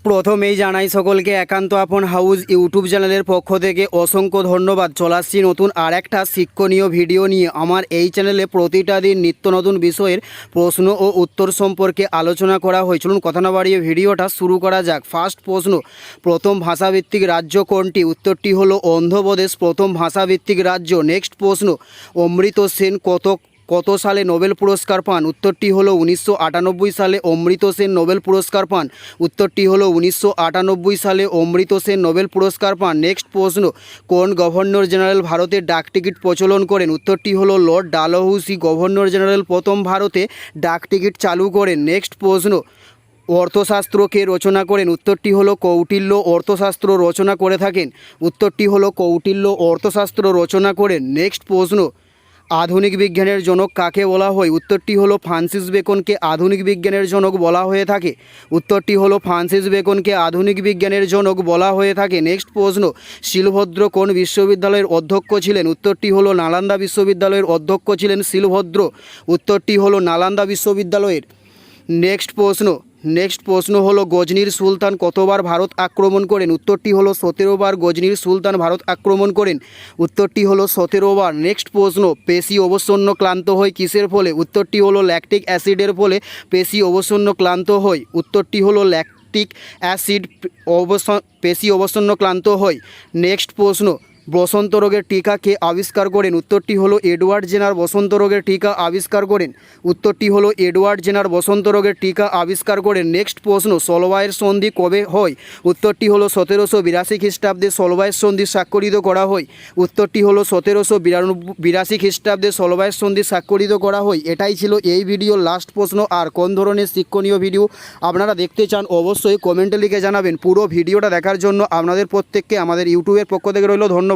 প্রথমেই জানাই সকলকে একান্ত আপন হাউস ইউটিউব চ্যানেলের পক্ষ থেকে অসংখ্য ধন্যবাদ। চলে আসছি নতুন আর একটা শিক্ষণীয় ভিডিও নিয়ে। আমার এই চ্যানেলে প্রতিটা দিন নিত্য নতুন বিষয়ের প্রশ্ন ও উত্তর সম্পর্কে আলোচনা করা হয়। চলুন কথা না বাড়িয়ে ভিডিওটা শুরু করা যাক। ফার্স্ট প্রশ্ন, প্রথম ভাষাভিত্তিক রাজ্য কোনটি? উত্তরটি হলো অন্ধ্রপ্রদেশ প্রথম ভাষাভিত্তিক রাজ্য। নেক্সট প্রশ্ন, অমৃত সেন কত সালে নোবেল পুরস্কার পান? উত্তরটি হলো 1998 সালে অমৃত সেন নোবেল পুরস্কার পান। উত্তরটি হলো 1998 সালে অমৃত সেন নোবেল পুরস্কার পান। নেক্সট প্রশ্ন, কোন গভর্নর জেনারেল ভারতের ডাকটিকিট প্রচলন করেন? উত্তরটি হলো লর্ড ডালহৌসি গভর্নর জেনারেল প্রথম ভারতে ডাকটিকিট চালু করেন। নেক্সট প্রশ্ন, অর্থশাস্ত্র কে রচনা করেন? উত্তরটি হলো কৌটিল্য অর্থশাস্ত্র রচনা করে থাকেন। উত্তরটি হলো কৌটিল্য অর্থশাস্ত্র রচনা করেন। নেক্সট প্রশ্ন, আধুনিক বিজ্ঞানের জনক কাকে বলা হয়? উত্তরটি হলো ফ্রান্সিস বেকনকে আধুনিক বিজ্ঞানের জনক বলা হয়ে থাকে। উত্তরটি হলো ফ্রান্সিস বেকনকে আধুনিক বিজ্ঞানের জনক বলা হয়ে থাকে। নেক্সট প্রশ্ন, শিলভদ্র কোন বিশ্ববিদ্যালয়ের অধ্যক্ষ ছিলেন? উত্তরটি হলো নালন্দা বিশ্ববিদ্যালয়ের অধ্যক্ষ ছিলেন শিলভদ্র। উত্তরটি হলো নালন্দা বিশ্ববিদ্যালয়ের। নেক্সট প্রশ্ন হলো গজনির সুলতান কতবার ভারত আক্রমণ করেন? উত্তরটি হলো 17 বার গজনির সুলতান ভারত আক্রমণ করেন। উত্তরটি হলো 17 বার। নেক্সট প্রশ্ন, পেশি অবসন্ন ক্লান্ত হয় কিসের ফলে? উত্তরটি হলো ল্যাকটিক অ্যাসিডের ফলে পেশি অবসন্ন ক্লান্ত হয়। উত্তরটি হলো ল্যাকটিক অ্যাসিড পেশি অবসন্ন ক্লান্ত হয়। নেক্সট প্রশ্ন, বসন্ত রোগের টিকা কে আবিষ্কার করেন? উত্তরটি হলো এডওয়ার্ড জেনার বসন্ত রোগের টিকা আবিষ্কার করেন। উত্তরটি হলো এডওয়ার্ড জেনার বসন্ত রোগের টিকা আবিষ্কার করেন। নেক্সট প্রশ্ন, সলবায়ের সন্ধি কবে হয়? উত্তরটি হলো 1782 খ্রিস্টাব্দে সলবায়ের সন্ধি স্বাক্ষরিত করা হয়। উত্তরটি হলো 1782 খ্রিস্টাব্দে সলবায়ের সন্ধি স্বাক্ষরিত করা হয়। এটাই ছিল এই ভিডিওর লাস্ট প্রশ্ন। আর কোন ধরনের শিক্ষণীয় ভিডিও আপনারা দেখতে চান অবশ্যই কমেন্টে লিখে জানাবেন। পুরো ভিডিওটা দেখার জন্য আপনাদের প্রত্যেককে আমাদের ইউটিউবের পক্ষ থেকে রইল ধন্যবাদ।